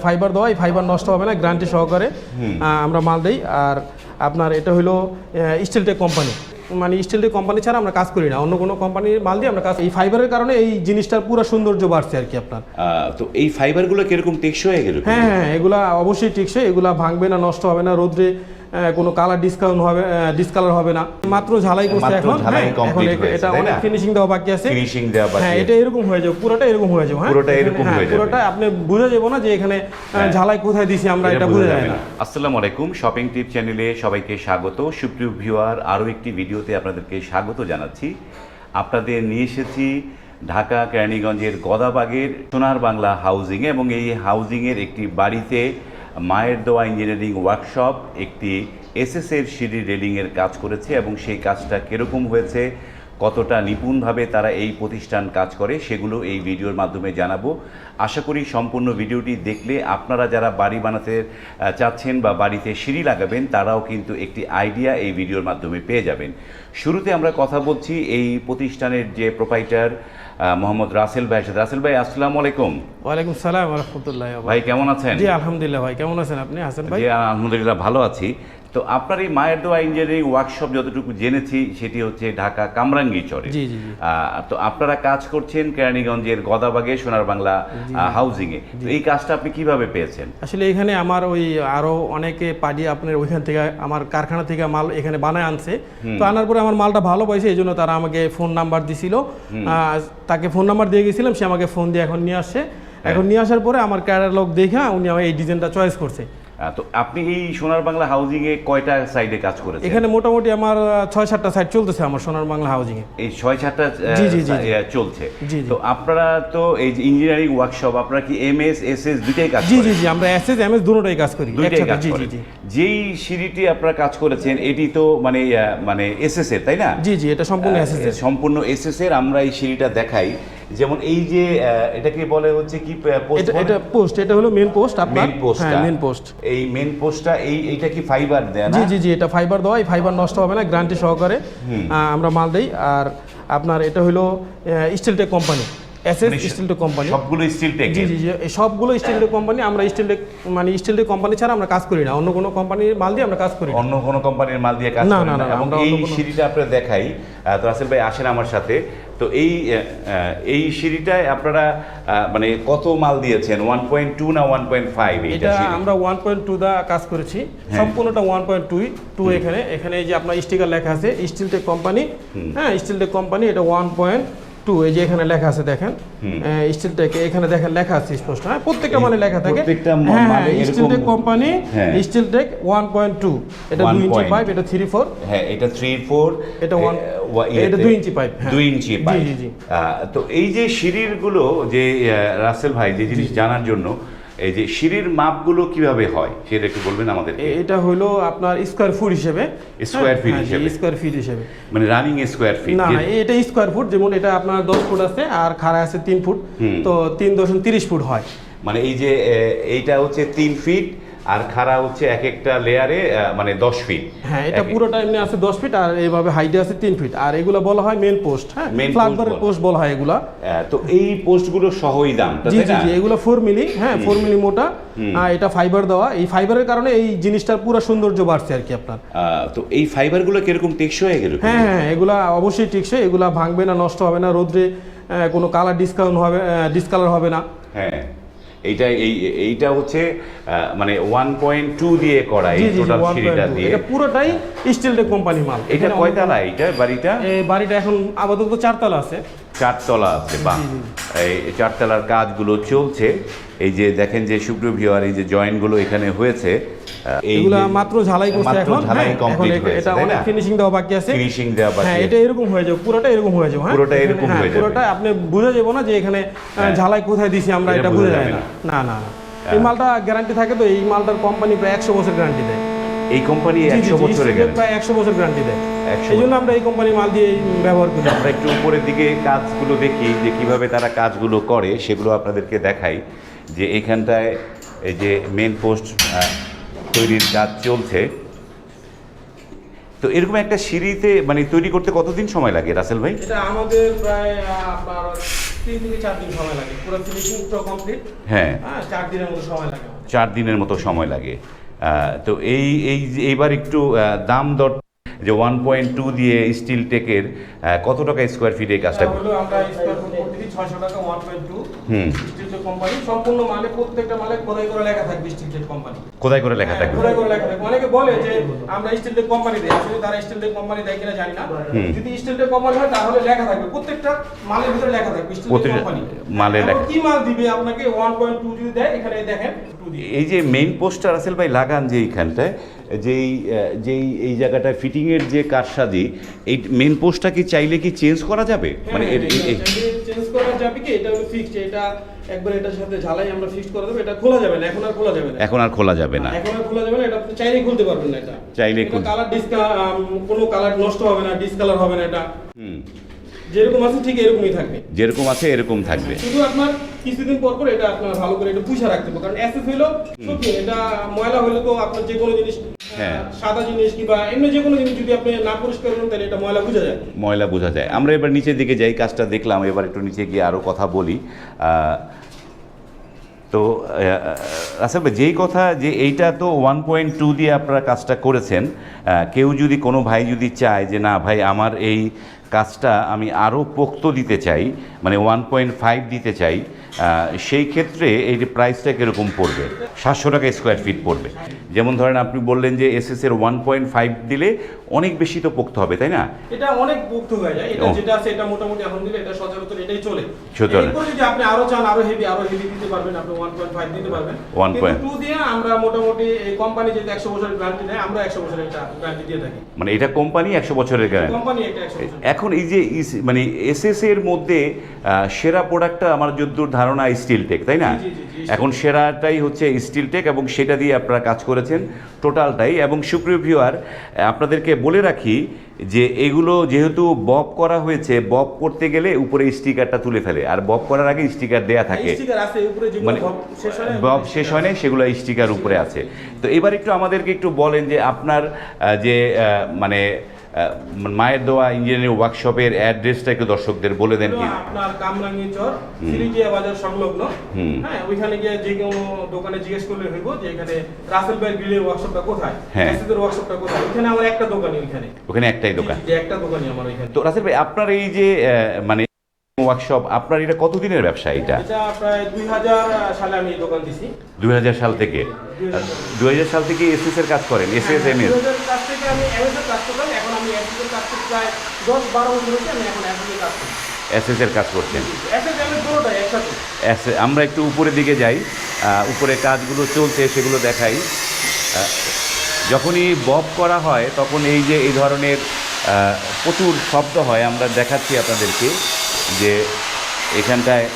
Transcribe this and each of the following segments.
Fibre দেওয়া, এই fibre নষ্ট হবে না, গ্যারান্টি সহকারে আমরা মাল দেই। আর আপনার এটা হলো স্টিলটেক কোম্পানি, মানে স্টিলটেক কোম্পানি ছাড়া আমরা কাজ করি না, অন্য কোনো কোম্পানির মাল দিয়ে আমরা কাজ। এই ফাইবারের কারণে এই জিনিসটার পুরো সৌন্দর্য বাড়ছে আর কি আপনার। তো এই ফাইবারগুলো কিরকম টেকসই হয়ে গেল? হ্যাঁ হ্যাঁ, এগুলা অবশ্যই টেকসই, এগুলা ভাঙবে না, নষ্ট হবে না, রোদ্রে কোনো কালার ডিসকালার হবে না। মাত্র ঝালাই করছে এখন, এটা অনেক ফিনিশিং দেওয়া বাকি আছে। হ্যাঁ, এটা এরকম হয়ে যাবে, পুরোটা এরকম হয়ে যাবে। পুরোটা এরকম হয়ে যাবে, পুরোটা আপনি বুঝে যাবো না যে এখানে ঝালাই কোথায় দিছি আমরা, এটা বুঝে যায় না। আসসালামু আলাইকুম, শপিং টিপ চ্যানেলে সবাইকে স্বাগত। সুপ্রিয় ভিউয়ার, আরও একটি ভিডিওতে আপনাদেরকে স্বাগত জানাচ্ছি। আপনাদের নিয়ে এসেছি ঢাকা কেরানীগঞ্জের গদাবাগের সোনার বাংলা হাউজিংয়ে, এবং এই হাউজিংয়ের একটি বাড়িতে মায়ের দোয়া ইঞ্জিনিয়ারিং ওয়ার্কশপ একটি এসএসের সিঁড়ি রেলিংয়ের কাজ করেছে, এবং সেই কাজটা কীরকম হয়েছে, কতটা নিপুণভাবে তারা এই প্রতিষ্ঠান কাজ করে, সেগুলো এই ভিডিওর মাধ্যমে জানাবো। আশা করি সম্পূর্ণ ভিডিওটি দেখলে আপনারা যারা বাড়ি বানাতে চাচ্ছেন বা বাড়িতে সিঁড়ি লাগাবেন, তারাও কিন্তু একটি আইডিয়া এই ভিডিওর মাধ্যমে পেয়ে যাবেন। শুরুতে আমরা কথা বলছি এই প্রতিষ্ঠানের যে প্রোপাইটার মোহাম্মদ রাসেল ভাই। রাসেল ভাই, আসসালামু আলাইকুম। ওয়ালাইকুম সালাম ওয়া রাহমাতুল্লাহি ওয়া বারাকাতুহু। ভাই কেমন আছেন? জি আলহামদুলিল্লাহ। ভাই কেমন আছেন আপনি? হাসান ভাই? জি আলহামদুলিল্লাহ ভালো আছি। তো আপনার এই মায়ের দোয়া ইঞ্জিনিয়ারিং ওয়ার্কশপ যতটুকু জেনেছি সেটি হচ্ছে ঢাকা কামরাঙ্গীরচরে। জি জি। তো আপনারা কাজ করছেন কেরানীগঞ্জের গদাবাগে সোনার বাংলা হাউজিংয়ে। তো এই কাজটা আপনি কিভাবে পেয়েছেন? আসলে এখানে আমার ওই আরো অনেকে পার্টি আপনার ওইখান থেকে আমার কারখানা থেকে মাল এখানে বানায় আনছে। তো আনার পরে আমার মালটা ভালো পাইছে, এই জন্য তারা আমাকে ফোন নাম্বার দিছিল। তাকে ফোন নাম্বার দিয়ে গেছিলাম, সে আমাকে ফোন দিয়ে এখন নিয়ে আসছে। এখন নিয়ে আসার পরে আমার ক্যাটালগ দেখে উনি আমার এই ডিজাইনটা চয়েস করছে। তো আপনি এই সোনার বাংলা হাউজিংয়ে কয়টা সাইডে কাজ করেছেন? এখানে মোটামুটি আমার 6-7টা সাইড চলতেছে আমার সোনার বাংলা হাউজিংয়ে। এই 6-7টা চলছে। তো আপনারা তো এই যে ইঞ্জিনিয়ারিং ওয়ার্কশপ, আপনারা কি এমএস এসএস দুইটাই কাজ করেন? জি জি জি, আমরা এসএস এমএস দুটোটাই কাজ করি। জি জি জি। যেই সিঁড়িটি আপনারা কাজ করেছেন এটি তো মানে এসএস এর, তাই না? জি জি, এটা সম্পূর্ণ এসএস এর। সম্পূর্ণ এসএস এর। আমরা এই সিঁড়িটা দেখাই, যেমন এই যে এটাকে বলে হচ্ছে কি পোস্ট, এটা পোস্ট, এটা হলো মেইন পোস্ট আপনার। হ্যাঁ, মেইন পোস্ট। এই মেইন পোস্টটা এইটা কি ফাইবার দেয়া না? জি জি জি, এটা ফাইবার দেওয়া, এই ফাইবার নষ্ট হবে না, গ্যারান্টি সহকারে আমরা মাল দেই। আর আপনার এটা হলো Steeltech company, SS Steeltech company. সবগুলো স্টিলটেক? জি জি জি, এই সবগুলো স্টিলটেক কোম্পানি। আমরা স্টিলটেক কোম্পানি ছাড়া আমরা কাজ করি না, অন্য কোনো কোম্পানির মাল দিয়ে আমরা কাজ করি না। অন্য কোনো কোম্পানির মাল দিয়ে কাজ করি না। এবং এই সিঁড়িটা আপনারা দেখাই, তো রাসেল ভাই আসেন আমার সাথে। তো এই সিঁড়িটায় আপনারা মানে কত মাল দিয়েছেন? 1.2 না 1.5? এটা আমরা 1.2 দা কাজ করেছি, সম্পূর্ণটা 1.2 এখানে এই যে আপনার স্টিকার লেখা আছে স্টিলটেক কোম্পানি। হ্যাঁ, স্টিলটেক কোম্পানি, এটা 1.2। এই যে এখানে লেখা আছে দেখেন স্টিলটেক, এখানে দেখেন লেখা আছে স্পষ্ট। হ্যাঁ, প্রত্যেকটা মানে লেখা থাকে স্টিলটেক কোম্পানি, স্টিলটেক 1.2। এটা 2 ইঞ্চি পাইপ, এটা 3/4। হ্যাঁ, এটা 3/4, এটা 2 ইঞ্চি পাইপ। 2 ইঞ্চি পাইপ। জি জি। তো এই যে সিঁড়িরগুলো যে রাসেল ভাই যে জিনিস জানার জন্য, এই যে সিঁড়ির মাপগুলো কিভাবে হয় সেটা একটু বলবেন আমাদের? এটা হলো আপনার স্কয়ার ফুট হিসেবে। স্কয়ার ফিট হিসেবে? স্কয়ার ফিট হিসেবে, মানে রানিং স্কয়ার ফিট না, এটা স্কয়ার ফুট। যেমন এটা আপনার 10 ফুট আছে আর খাড়া আছে 3 ফুট, তো 3.30 ফুট হয়। মানে এই যে এইটা হচ্ছে 3 ফিট আর খাড়া হচ্ছে এক একটা লেয়ারে মানে 10 ফিট। হ্যাঁ, এটা পুরোটা এমনি আছে 10 ফিট, আর এইভাবে হাইটে আছে 3 ফিট। আর এগুলো বলা হয় মেন পোস্ট। হ্যাঁ, ফ্ল্যাগবারের পোস্ট বলা হয় এগুলা। তো এই পোস্টগুলো সহই দাম? জি জি জি, এগুলো 4 মিলি। হ্যাঁ, 4 মিলি মোটা। এটা ফাইবার দেওয়া, এই ফাইবারের কারণে এই জিনিসটার পুরো সৌন্দর্য বাড়ছে আর কি আপনার। তো এই ফাইবারগুলো কিরকম টেকসই হয়ে গেল? হ্যাঁ হ্যাঁ, এগুলা অবশ্যই টেকসই, এগুলা ভাঙবে না, নষ্ট হবে না, রোদ্রে কোনো কালার ডিসকালার হবে না। হ্যাঁ, এইটা হচ্ছে মানে 1.2 দিয়ে করা এই টোটাল সিঁড়িটা দিয়ে। এটা পুরোটাই স্টিলটেক কোম্পানি মাল। এটা কয়তলা এটা বাড়িটা? এই বাড়িটা এখন আপাতত 4 তলা আছে। 4 তলা আছে, বাহ। এই 4 তলার কাজগুলো চলছে। এই যে দেখেন যে সুপ্রিয় ভিউয়ার, এই যে জয়েন্টগুলো এখানে হয়েছে, এগুলা মাত্র ঝালাই করছে এখন। এটা অনেক ফিনিশিং দেওয়া বাকি আছে। হ্যাঁ, এটা এরকম হয়ে যাবে, পুরোটা এরকম হয়ে যাবে। পুরোটা এরকম হয়ে যাবে, পুরোটা আপনি বুঝে যাবো না যে এখানে ঝালাই কোথায় দিছি আমরা, এটা বুঝে যায় না। না না, এই মালটা গ্যারান্টি থাকে। তো এই মালটার কোম্পানি প্রায় 100 বছর গ্যারান্টি দেয়। এই কোম্পানি 100 বছরের গ্যারান্টি, প্রায় 100 বছর গ্যারান্টি দেয়। এই জন্য আমরা এই কোম্পানি মাল দিয়ে ব্যবহার করি। আমরা একটু উপরের দিকে কাজগুলো দেখি যে কিভাবে তারা কাজগুলো করে, সেগুলো আপনাদেরকে দেখাই। যে এখানটায় এই যে মেন পোস্ট তৈরির কাজ চলছে। তো এরকম একটা সিঁড়িতে মানে তৈরি করতে কতদিন সময় লাগে রাসেল ভাই? এটা আমাদের প্রায় আপনার 3 থেকে 4 দিন সময় লাগে, পুরো ফিনিশিং পুরো কমপ্লিট। হ্যাঁ, 4 দিনের মতো সময় লাগে। 4 দিনের মতো সময় লাগে। তো এইবার একটু দাম দর, যে 1.2 দিয়ে স্টিল টেকের কত টাকা স্কোয়ার ফিট এই কাজটা? হলো আমরা স্কয়ার ফুট প্রতি 600 টাকা 1.2। হুম, স্টিল টেক কোম্পানি সম্পূর্ণ মালে, প্রত্যেকটা মালে খোদাই করে লেখা থাকবে স্টিল টেক কোম্পানি। খোদাই করে লেখা থাকবে। খোদাই করে লেখা থাকবে। অনেকে বলে যে আমরা স্টিল টেক কোম্পানি দেই, আসলে তারা স্টিল টেক কোম্পানি দেয় কিনা জানি না। যদি স্টিল টেক কোম্পানি হয় তাহলে লেখা থাকবে, প্রত্যেকটা মালের ভিতরে লেখা থাকবে স্টিল টেক কোম্পানি। মালে লেখা কি মাল দিবে আপনাকে 1.2 যদি দেয়, এখানে দেখেন 2 দিয়ে। এই যে মেইন পোস্টার রাসেল ভাই লাগান যে এইখানটায়, যেই এই জায়গাটায় ফিটিংয়ের যে কারসাজি, এই মেইন পোস্টটা কি চাইলে কি চেঞ্জ করা যাবে? মানে চেঞ্জ করা যাবে কি? এটা হলো ফিক্সড, এটা একবার এটার সাথে ঝালাই আমরা ফিক্সড করে দেব। এটা খোলা যাবে না, এখন আর খোলা যাবে না। এখন আর খোলা যাবে না। এখন আর খোলা যাবে না, এটা আপনি চাইলেই খুলতে পারবেন না। এটা চাইলেই কালার কোনো কালার নষ্ট হবে না, ডিসকালার হবে না। এটা হুম, যেরকম আছে ঠিক এরকমই থাকবে, যেরকম আছে এরকম থাকবে। শুধু আপনার কিছুদিন পর পর এটা আপনার ভালো করে এটা পুষা রাখতে হবে, কারণ এসএস হলো সত্যি এটা ময়লা হলে তো আপনার যে কোনো জিনিস, হ্যাঁ, সাদা জিনিস কিংবা এমনি যে কোনো জিনিস যদি আপনি না পরিষ্কার করেন তাহলে এটা ময়লা বোঝা যায়। ময়লা বোঝা যায়। আমরা এবার নিচের দিকে যাই, কাজটা দেখলাম, এবার একটু নিচে গিয়ে আরও কথা বলি। তো রাসেল ভাই, যেই কথা যে এইটা তো 1.2 দিয়ে আপনারা কাজটা করেছেন, কেউ যদি কোনো ভাই যদি চায় যে না ভাই আমার এই কাজটা আমি আরও পোক্ত দিতে চাই, মানে 1.5 দিতে চাই, সেই ক্ষেত্রে এই যে প্রাইসটা কীরকম পড়বে? 700 টাকা স্কোয়ার ফিট পড়বে। যেমন ধরেন আপনি বললেন যে এসএস এর 1.5 দিলে অনেক বেশি তো পোক্ত হবে, তাই না? এটা অনেক পোক্ত হয়ে যায়। এটা যেটা আছে এটা মোটামুটি এখন দিলে এটা সচরাচর এটাই চলে। চলে। এরপর যদি আপনি আরো চান আরো হেভি দিতে পারবেন, আপনি 1.5 দিতে পারবেন। 1.2 দিয়ে আমরা মোটামুটি এই কোম্পানি যদি 100 বছরের গ্যারান্টি দেয়, আমরা 100 বছরের এটা গ্যারান্টি দিয়ে থাকি। মানে এটা কোম্পানি 100 বছরের গ্যারান্টি। কোম্পানি এটা 100 বছর। এখন এই যে মানে এসএস এর মধ্যে সেরা প্রোডাক্টটা আমার যতদূর ধারণা স্টিল টেক, তাই না? এখন সেরাটাই হচ্ছে স্টিল টেক, এবং সেটা দিয়ে আপনারা কাজ করেছেন টোটালটাই। এবং সুপ্রিয় ভিউয়ার, আপনাদেরকে বলে রাখি যে এগুলো যেহেতু বব করা হয়েছে, বব করতে গেলে উপরে স্টিকারটা তুলে ফেলে, আর বব করার আগে স্টিকার দেয়া থাকে, স্টিকার আছে উপরে, যেগুলো মানে বব শেষ হয় না সেগুলো স্টিকার উপরে আছে। তো এবার একটু আমাদেরকে একটু বলেন যে আপনার যে মানে মায়ের দোয়া ইঞ্জিনিয়ারিং ওয়ার্কশপের অ্যাড্রেসটা একটু দর্শকদের বলে দেন কি? আপনার কামরাঙ্গীরচর সিরিজিয়া বাজার সংলগ্ন। হ্যাঁ, ওইখানে গিয়ে যে কোনো দোকানে জিজ্ঞেস করলে হইব যে এখানে রাসেল ভাই গ্রিলের ওয়ার্কশপটা কোথায়, এসএসের ওয়ার্কশপটা কোথায়। ওখানে আমার একটা দোকানই, ওখানে একটাই দোকান, যে একটা দোকানই আমার ওইখানে। তো রাসেল ভাই, আপনার এই যে মানে ওয়ার্কশপ, আপনার এটা কতদিনের ব্যবসা? এটা প্রায় 2000 সালে আমি দোকান দিছি। 2000 সাল থেকে? 2000 সাল থেকে এসএস এর কাজ করেন? এসএস এমএস 2000 কাজ থেকে আমি এমএস এর কাজ করলাম, এখন আমি এসএস এর কাজ করতে প্রায় 10-12 বছর হচ্ছে আমি এখন এসএস এর কাজ করি। এসএস এর কাজ করছেন? এসএস এমএস পুরোটাই একসাথে। আমরা একটু উপরের দিকে যাই, উপরে কাজগুলো চলছে সেগুলো দেখাই। যখনই বব করা হয় তখন এই যে এই ধরনের প্রচুর শব্দ হয়। আমরা দেখাচ্ছি আপনাদেরকে যে এখানটায়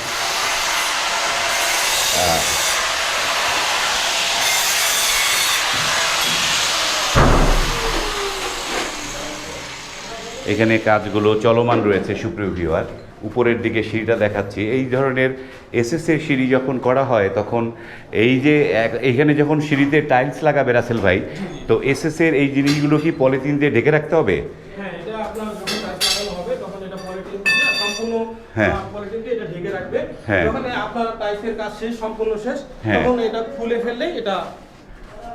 এখানে কাজগুলো চলমান রয়েছে। সুপ্রিয় ভিউয়ার, উপরের দিকে সিঁড়িটা দেখাচ্ছি। এই ধরনের এসএস এর সিঁড়ি যখন করা হয় তখন এই যে এখানে যখন সিঁড়িতে টাইলস লাগাবে রাসেল ভাই, তো এসএস এর এই জিনিসগুলো কি পলিথিন দিয়ে ঢেকে রাখতে হবে? হ্যাঁ, এটা আপনার যখন টাইলস লাগানো হবে তখন এটা পলিথিন দিয়ে সম্পূর্ণ পলিথিন দিয়ে এটা ঢেকে রাখবে। যখন আপনার টাইলসের কাজ শেষ, সম্পূর্ণ শেষ, তখন এটা খুলে ফেললেই এটা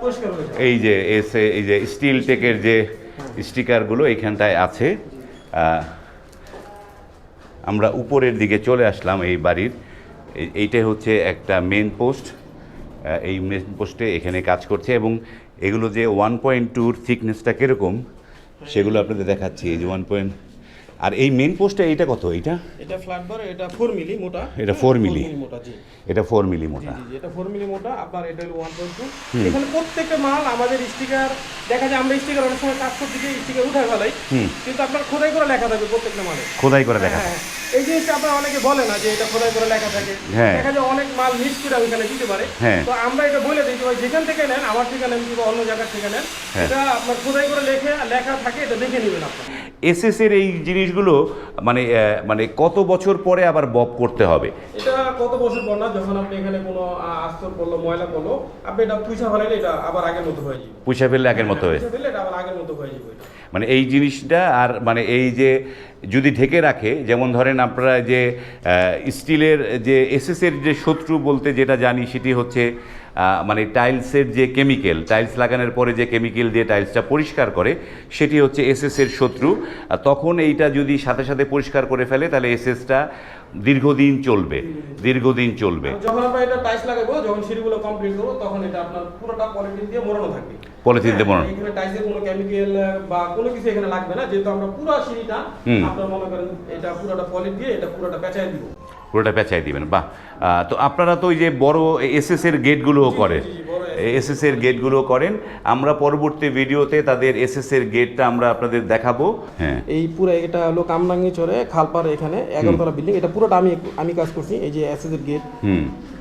পরিষ্কার হয়ে যাবে। এই যে স্টিল টেকের যে স্টিকারগুলো এইখানটায় আছে। আমরা উপরের দিকে চলে আসলাম এই বাড়ির। এইটাই হচ্ছে একটা মেন পোস্ট। এই মেন পোস্টে এখানে কাজ করছে, এবং এগুলো যে 1.2 থিকনেসটা কীরকম সেগুলো আপনাদের দেখাচ্ছি। এই যে 1. আর এই মেন পোস্টটা এইটা কত? এটা ফ্ল্যাট বার, এটা 4 মিলি মোটা। এটা 4 মিলি মোটা, জি। এটা 4 মিলি মোটা, জি। এটা 4 মিলি মোটা। আপনার এটা হলো 1.2। এখানে প্রত্যেকটা মাল আমাদের স্টিকার দেখা যায়। আমরা স্টিকার অনেক সময় কাজ করতে গিয়ে স্টিকার উঠায় ফেলাই, কিন্তু আপনার খোদাই করে লেখা থাকবে প্রত্যেকটা মালে। খোদাই করে লেখা থাকে। এই জিনিসটা আপনারা অনেকে বলে না যে এটা খোদাই করে লেখা থাকে। দেখা যায় অনেক মাল মিক্স করে ওইখানে দিতে পারে। তো আমরা এটা বলে দিই যে যেখান থেকে নেন, আমার থেকে নেন কিংবা অন্য জায়গা থেকে নেন, এটা আপনার খোদাই করে লেখা থাকে, এটা দেখে নেবেন আপনারা। এসএস এর এই জিনিসগুলো মানে কত বছর পরে আবার বব করতে হবে? এটা কত বছর পর না, যখন আপনি এখানে কোনো আস্তর পড়লো, ময়লা পড়লো, আপনি এটা পুঁছা ফেলাইলে এটা আবার আগের মতো হয়ে যাবে। পুঁছা ফেললে আগের মতো হয়ে যাবে, এটা আবার আগের মতো হয়ে যাবে। মানে এই জিনিসটা আর মানে এই যে যদি ঢেকে রাখে, যেমন ধরেন আপনারা যে স্টিলের যে এসএসের যে শত্রু বলতে যেটা জানি সেটি হচ্ছে মানে টাইলসের যে কেমিক্যাল, টাইলস লাগানোর পরে যে কেমিক্যাল দিয়ে টাইলসটা পরিষ্কার করে সেটি হচ্ছে এসএসের শত্রু। তখন এইটা যদি সাথে সাথে পরিষ্কার করে ফেলে তাহলে এসএসটা দীর্ঘদিন চলবে, দীর্ঘদিন চলবে। যখন আমরা এটা টাইলস লাগাবো, যখন সিঁড়িগুলো কমপ্লিট করবো, তখন এটা আপনার পুরোটা পলিথিন দিয়ে মোড়ানো থাকবে। পলিথিন দিয়ে মোড়ানো। এখানে টাইলসের কোনো কেমিক্যাল বা কোনো কিছু এখানে লাগবে না, যেহেতু আমরা পুরো সিঁড়িটা আপনারা মনে করেন এটা পুরোটা পলি দিয়ে এটা পুরোটা পেঁচাই দিব। পুরোটা পেঁচাই দিবেন, বাহ। তো আপনারা তো ওই যে বড় এসএসের গেটগুলোও করেন, এসএসের গেটগুলো করেন। আমরা পরবর্তী ভিডিওতে তাদের এসএসের গেটটা আমরা আপনাদের দেখাবো। হ্যাঁ, এই পুরো এটা হলো কামরাঙ্গি চরে খালপাড়, এখানে 11 তলা বিল্ডিং। এটা পুরোটা আমি কাজ করছি। এই যে এসএসের গেট,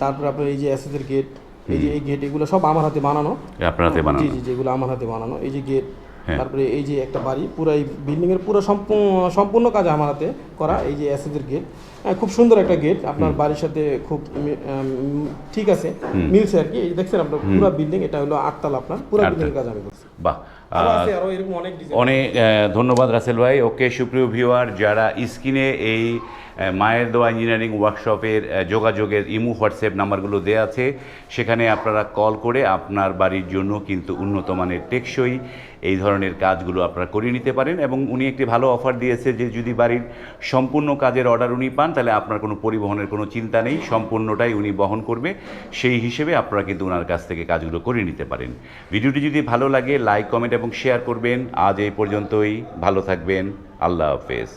তারপর আপনার এই যে এসএসের গেট, এই যে এই গেট, এগুলো সব আমার হাতে বানানো। আপনার হাতে বানানো? জি জি, যেগুলো আমার হাতে বানানো। এই যে গেট, হ্যাঁ। তারপরে এই যে একটা বাড়ি, পুরো এই বিল্ডিং এর পুরো সম্পূর্ণ কাজ আমার হাতে করা। এই যে এসএসের গেট, খুব সুন্দর একটা গেট, আপনার বাড়ির সাথে খুব ঠিক আছে, মিলছে আর কি। এই যে দেখছেন আপনার পুরো বিল্ডিং, এটা হলো 8 তলা, আপনার পুরো বিল্ডিং এর কাজ আমি করছি। বাহ, আরো এরকম অনেক ডিজাইন। অনেক ধন্যবাদ রাসেল ভাই। ওকে, সুপ্রিয় ভিউয়ার, যারা স্ক্রিনে এই মায়ের দোয়া ইঞ্জিনিয়ারিং ওয়ার্কশপের যোগাযোগের ইমো হোয়াটসঅ্যাপ নাম্বারগুলো দেওয়া আছে, সেখানে আপনারা কল করে আপনার বাড়ির জন্য কিন্তু উন্নত মানের টেকসই এই ধরনের কাজগুলো আপনারা করিয়ে নিতে পারেন। এবং উনি একটি ভালো অফার দিয়েছে যে যদি বাড়ির সম্পূর্ণ কাজের অর্ডার উনি পান তাহলে আপনার কোনো পরিবহনের কোনো চিন্তা নেই, সম্পূর্ণটাই উনি বহন করবে। সেই হিসেবে আপনারা কিন্তু ওনার কাছ থেকে কাজগুলো করিয়ে নিতে পারেন। ভিডিওটি যদি ভালো লাগে লাইক, কমেন্ট এবং শেয়ার করবেন। আজ এই পর্যন্তই, ভালো থাকবেন, আল্লাহ হাফেজ।